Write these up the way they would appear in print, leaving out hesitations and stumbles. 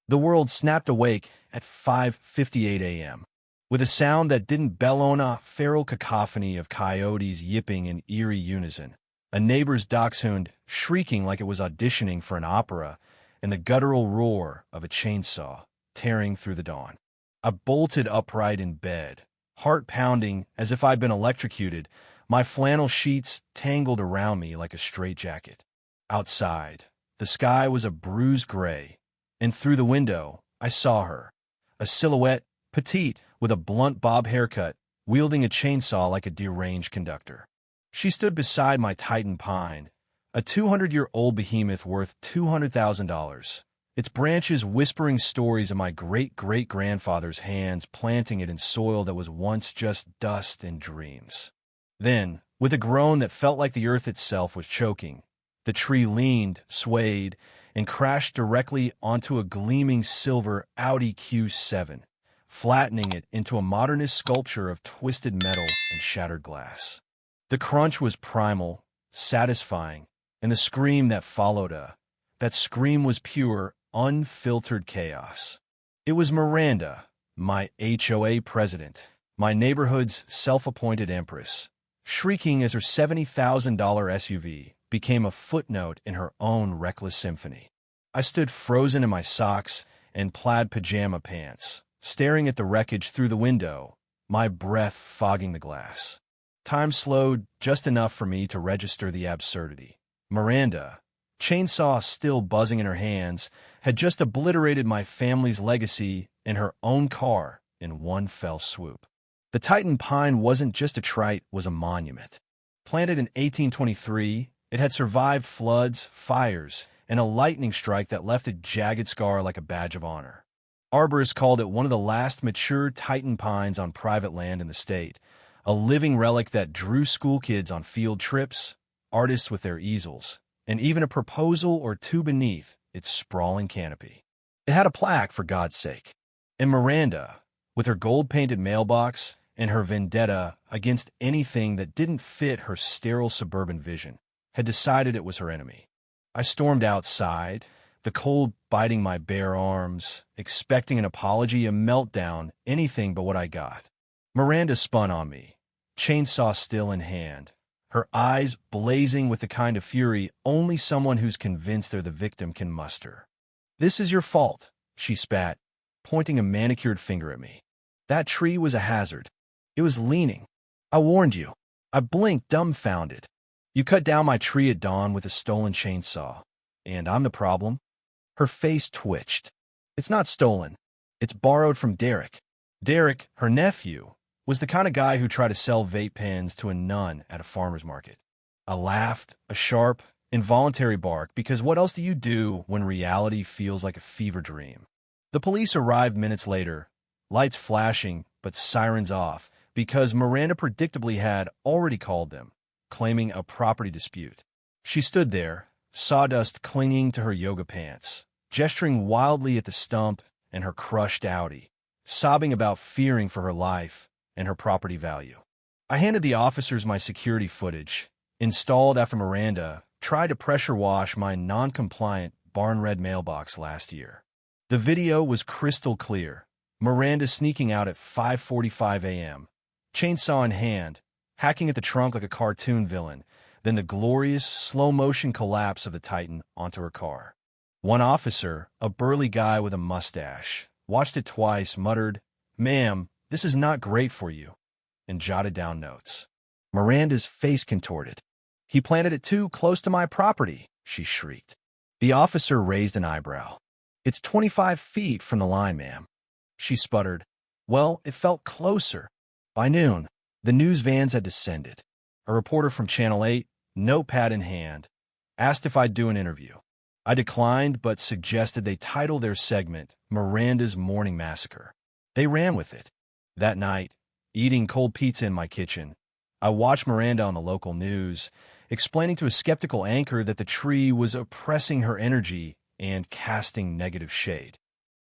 The world snapped awake at 5:58 a.m. with a sound that didn't bellow on a feral cacophony of coyotes yipping in eerie unison, a neighbor's dachshund shrieking like it was auditioning for an opera, and the guttural roar of a chainsaw tearing through the dawn. I bolted upright in bed, heart pounding as if I'd been electrocuted, my flannel sheets tangled around me like a straitjacket. Outside, the sky was a bruised gray, and through the window, I saw her, a silhouette, petite, with a blunt bob haircut, wielding a chainsaw like a deranged conductor. She stood beside my Titan pine, a 200-year-old behemoth worth $200,000, its branches whispering stories of my great-great-grandfather's hands planting it in soil that was once just dust and dreams. Then, with a groan that felt like the earth itself was choking, the tree leaned, swayed, and crashed directly onto a gleaming silver Audi Q7, flattening it into a modernist sculpture of twisted metal and shattered glass. The crunch was primal, satisfying, and the scream that followed that scream was pure, unfiltered chaos. It was Miranda, my HOA president, my neighborhood's self-appointed empress, shrieking as her $70,000 SUV became a footnote in her own reckless symphony. I stood frozen in my socks and plaid pajama pants, staring at the wreckage through the window, my breath fogging the glass. Time slowed just enough for me to register the absurdity. Miranda, chainsaw still buzzing in her hands, had just obliterated my family's legacy in her own car in one fell swoop. The Titan pine wasn't just a trite, it was a monument. Planted in 1823, it had survived floods, fires, and a lightning strike that left a jagged scar like a badge of honor. Arborists called it one of the last mature Titan pines on private land in the state, a living relic that drew school kids on field trips, artists with their easels, and even a proposal or two beneath its sprawling canopy. It had a plaque, for God's sake. And Miranda, with her gold-painted mailbox and her vendetta against anything that didn't fit her sterile suburban vision, had decided it was her enemy. I stormed outside, the cold biting my bare arms, expecting an apology, a meltdown, anything but what I got. Miranda spun on me, chainsaw still in hand, her eyes blazing with the kind of fury only someone who's convinced they're the victim can muster. "This is your fault," she spat, pointing a manicured finger at me. "That tree was a hazard. It was leaning. I warned you." I blinked, dumbfounded. "You cut down my tree at dawn with a stolen chainsaw, and I'm the problem?" Her face twitched. "It's not stolen. It's borrowed from Derek." Derek, her nephew, was the kind of guy who tried to sell vape pens to a nun at a farmer's market. I laughed, a sharp, involuntary bark, because what else do you do when reality feels like a fever dream? The police arrived minutes later, lights flashing but sirens off, because Miranda predictably had already called them, claiming a property dispute. She stood there, sawdust clinging to her yoga pants, gesturing wildly at the stump and her crushed Audi, sobbing about fearing for her life and her property value. I handed the officers my security footage, installed after Miranda tried to pressure wash my non-compliant barn-red mailbox last year. The video was crystal clear. Miranda sneaking out at 5:45 a.m., chainsaw in hand, hacking at the trunk like a cartoon villain, then the glorious, slow-motion collapse of the Titan onto her car. One officer, a burly guy with a mustache, watched it twice, muttered, "Ma'am, this is not great for you," and jotted down notes. Miranda's face contorted. "He planted it too close to my property," she shrieked. The officer raised an eyebrow. "It's 25 feet from the line, ma'am." She sputtered. "Well, it felt closer." By noon, the news vans had descended. A reporter from Channel 8, notepad in hand, asked if I'd do an interview. I declined, but suggested they title their segment Miranda's Morning Massacre. They ran with it. That night, eating cold pizza in my kitchen, I watched Miranda on the local news, explaining to a skeptical anchor that the tree was oppressing her energy and casting negative shade.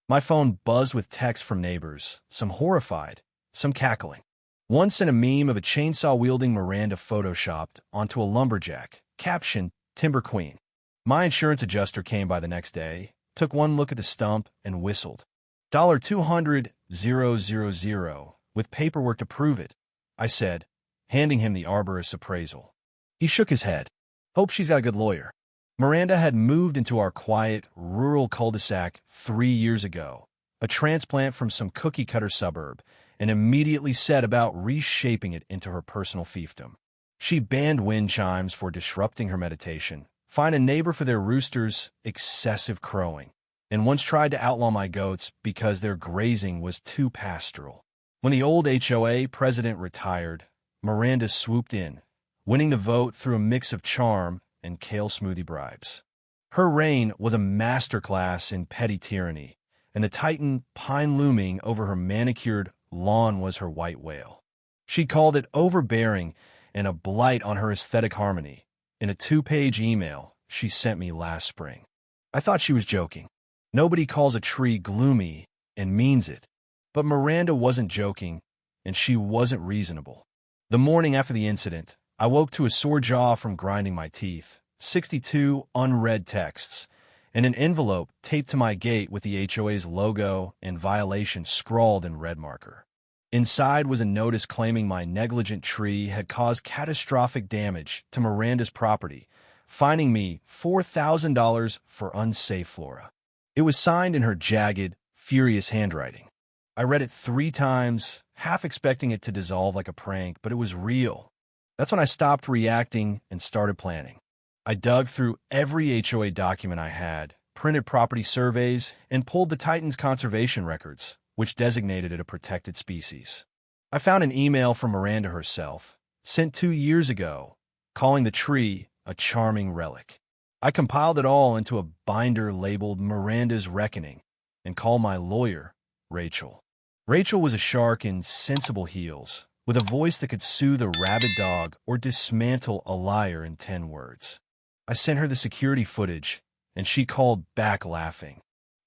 My phone buzzed with texts from neighbors, some horrified, some cackling. One sent a meme of a chainsaw-wielding Miranda photoshopped onto a lumberjack, caption, "Timber Queen." My insurance adjuster came by the next day, took one look at the stump, and whistled. $200,000 with paperwork to prove it, I said, handing him the arborist's appraisal. He shook his head. Hope she's got a good lawyer. Miranda had moved into our quiet, rural cul-de-sac 3 years ago, a transplant from some cookie-cutter suburb, and immediately set about reshaping it into her personal fiefdom. She banned wind chimes for disrupting her meditation, fined a neighbor for their rooster's excessive crowing, and once tried to outlaw my goats because their grazing was too pastoral. When the old HOA president retired, Miranda swooped in, winning the vote through a mix of charm and kale smoothie bribes. Her reign was a masterclass in petty tyranny, and the Titan pine looming over her manicured lawn was her white whale. She called it overbearing and a blight on her aesthetic harmony in a 2-page email she sent me last spring. I thought she was joking. Nobody calls a tree gloomy and means it. But Miranda wasn't joking, and she wasn't reasonable. The morning after the incident, I woke to a sore jaw from grinding my teeth, 62 unread texts, and an envelope taped to my gate with the HOA's logo and violation scrawled in red marker. Inside was a notice claiming my negligent tree had caused catastrophic damage to Miranda's property, fining me $4,000 for unsafe flora. It was signed in her jagged, furious handwriting. I read it 3 times, half expecting it to dissolve like a prank, but it was real. That's when I stopped reacting and started planning. I dug through every HOA document I had, printed property surveys, and pulled the Titan's conservation records, which designated it a protected species. I found an email from Miranda herself, sent 2 years ago, calling the tree a charming relic. I compiled it all into a binder labeled Miranda's Reckoning and called my lawyer, Rachel. Rachel was a shark in sensible heels, with a voice that could soothe a rabid dog or dismantle a liar in 10 words. I sent her the security footage, and she called back laughing.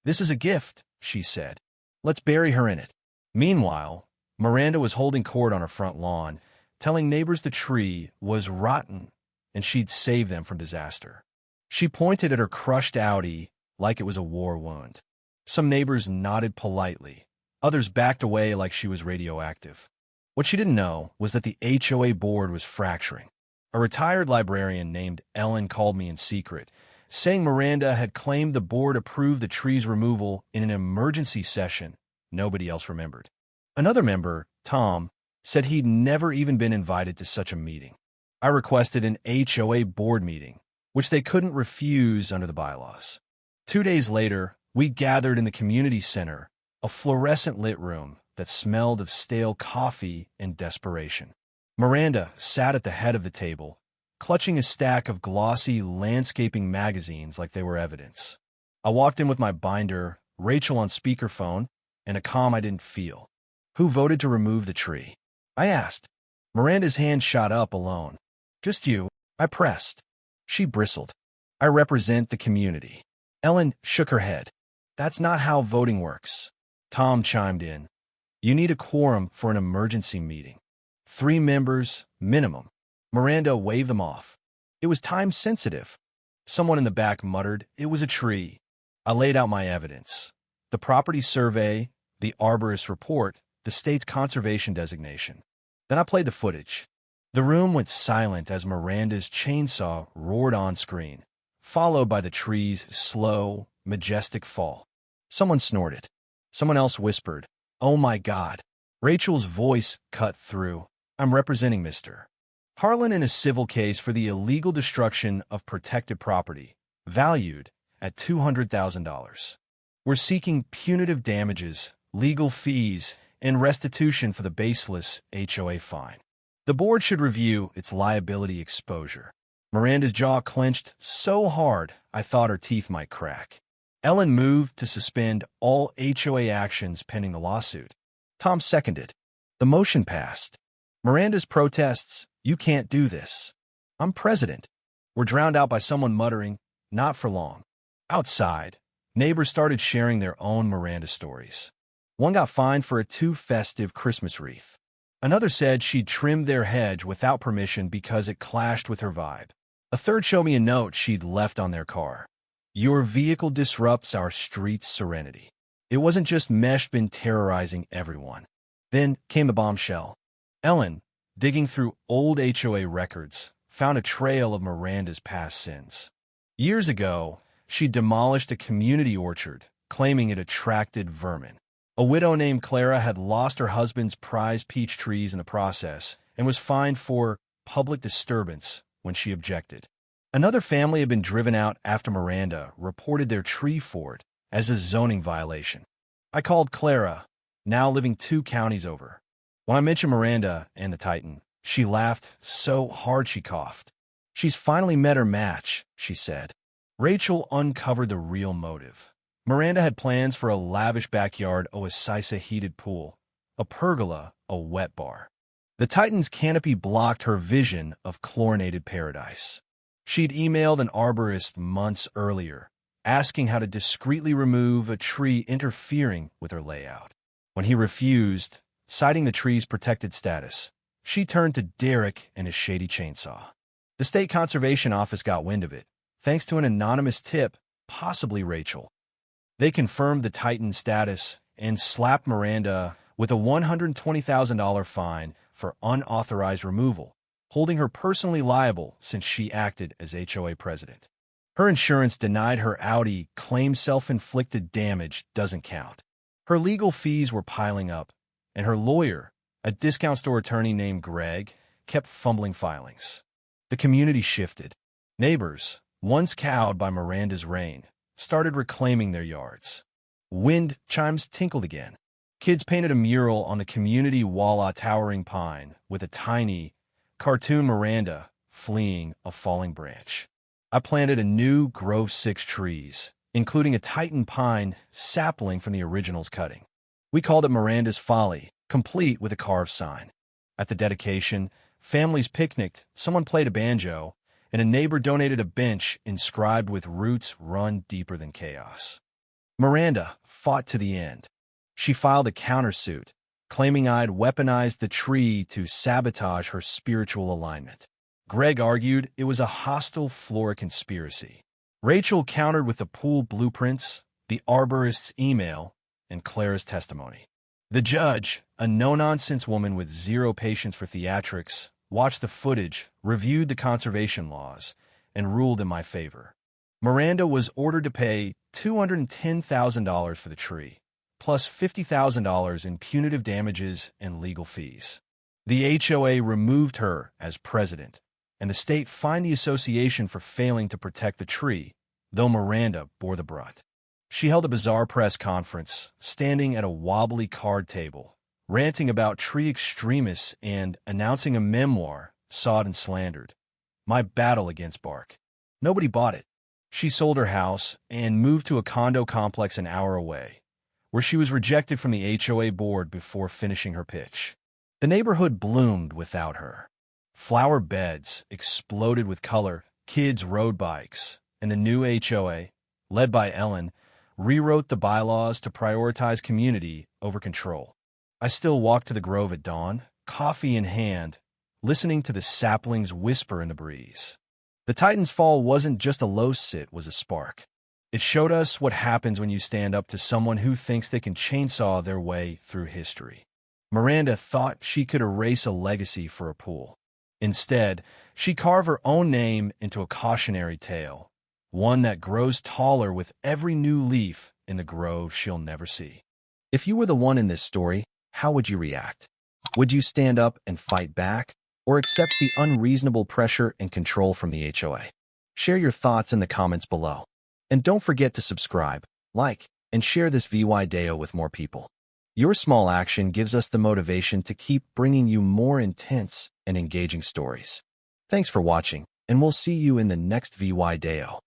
"This is a gift," she said. "Let's bury her in it." Meanwhile, Miranda was holding court on her front lawn, telling neighbors the tree was rotten and she'd save them from disaster. She pointed at her crushed Audi like it was a war wound. Some neighbors nodded politely. Others backed away like she was radioactive. What she didn't know was that the HOA board was fracturing. A retired librarian named Ellen called me in secret, saying Miranda had claimed the board approved the tree's removal in an emergency session nobody else remembered. Another member, Tom, said he'd never even been invited to such a meeting. I requested an HOA board meeting, which they couldn't refuse under the bylaws. 2 days later, we gathered in the community center, a fluorescent-lit room that smelled of stale coffee and desperation. Miranda sat at the head of the table, clutching a stack of glossy landscaping magazines like they were evidence. I walked in with my binder, Rachel on speakerphone, and a calm I didn't feel. "Who voted to remove the tree?" I asked. Miranda's hand shot up alone. "Just you," I pressed. She bristled. "I represent the community." Ellen shook her head. "That's not how voting works." Tom chimed in. "You need a quorum for an emergency meeting. 3 members, minimum." Miranda waved them off. It was time-sensitive. Someone in the back muttered, "It was a tree." I laid out my evidence. The property survey, the arborist report, the state's conservation designation. Then I played the footage. The room went silent as Miranda's chainsaw roared on screen, followed by the tree's slow, majestic fall. Someone snorted. Someone else whispered, "Oh my God." Rachel's voice cut through. "I'm representing Mr. Harlan in a civil case for the illegal destruction of protected property, valued at $200,000. We're seeking punitive damages, legal fees, and restitution for the baseless HOA fine. The board should review its liability exposure." Miranda's jaw clenched so hard I thought her teeth might crack. Ellen moved to suspend all HOA actions pending the lawsuit. Tom seconded. The motion passed. Miranda's protests, "You can't do this. I'm president," were drowned out by someone muttering, "Not for long." Outside, neighbors started sharing their own Miranda stories. One got fined for a too festive Christmas wreath. Another said she'd trimmed their hedge without permission because it clashed with her vibe. A third showed me a note she'd left on their car. Your vehicle disrupts our street's serenity. It wasn't just Meshbin terrorizing everyone. Then came the bombshell. Ellen, digging through old HOA records, found a trail of Miranda's past sins. Years ago, she demolished a community orchard, claiming it attracted vermin. A widow named Clara had lost her husband's prized peach trees in the process and was fined for public disturbance when she objected. Another family had been driven out after Miranda reported their tree fort as a zoning violation. I called Clara, now living 2 counties over. When I mentioned Miranda and the Titan, she laughed so hard she coughed. She's finally met her match, she said. Rachel uncovered the real motive. Miranda had plans for a lavish backyard oasis heated pool, a pergola, a wet bar. The Titan's canopy blocked her vision of chlorinated paradise. She'd emailed an arborist months earlier, asking how to discreetly remove a tree interfering with her layout. When he refused, citing the tree's protected status, she turned to Derek and his shady chainsaw. The State Conservation Office got wind of it, thanks to an anonymous tip, possibly Rachel. They confirmed the Titan's status and slapped Miranda with a $120,000 fine for unauthorized removal, holding her personally liable since she acted as HOA president. Her insurance denied her Audi claim self-inflicted damage doesn't count. Her legal fees were piling up, and her lawyer, a discount store attorney named Greg, kept fumbling filings. The community shifted. Neighbors, once cowed by Miranda's reign, started reclaiming their yards. Wind chimes tinkled again. Kids painted a mural on the community wall a towering pine with a tiny, cartoon Miranda fleeing a falling branch. I planted a new grove 6 trees, including a Titan pine sapling from the original's cutting. We called it Miranda's Folly, complete with a carved sign. At the dedication, families picnicked, someone played a banjo, and a neighbor donated a bench inscribed with roots run deeper than chaos. Miranda fought to the end. She filed a countersuit, claiming I'd weaponized the tree to sabotage her spiritual alignment. Greg argued it was a hostile flora conspiracy. Rachel countered with the pool blueprints, the arborist's email, and Clara's testimony. The judge, a no-nonsense woman with zero patience for theatrics, watched the footage, reviewed the conservation laws, and ruled in my favor. Miranda was ordered to pay $210,000 for the tree, plus $50,000 in punitive damages and legal fees. The HOA removed her as president, and the state fined the association for failing to protect the tree, though Miranda bore the brunt. She held a bizarre press conference, standing at a wobbly card table, ranting about tree extremists and announcing a memoir, Sawed and Slandered, My Battle Against Bark. Nobody bought it. She sold her house and moved to a condo complex an hour away, where she was rejected from the HOA board before finishing her pitch. The neighborhood bloomed without her. Flower beds exploded with color, kids rode bikes, and the new HOA, led by Ellen, rewrote the bylaws to prioritize community over control. I still walk to the grove at dawn, coffee in hand, listening to the saplings whisper in the breeze. The Titan's fall wasn't just a low sit, it was a spark. It showed us what happens when you stand up to someone who thinks they can chainsaw their way through history. Miranda thought she could erase a legacy for a pool. Instead, she carved her own name into a cautionary tale, one that grows taller with every new leaf in the grove she'll never see. If you were the one in this story, how would you react? Would you stand up and fight back, or accept the unreasonable pressure and control from the HOA? Share your thoughts in the comments below. And don't forget to subscribe, like, and share this VY Deo with more people. Your small action gives us the motivation to keep bringing you more intense and engaging stories. Thanks for watching, and we'll see you in the next VY Deo.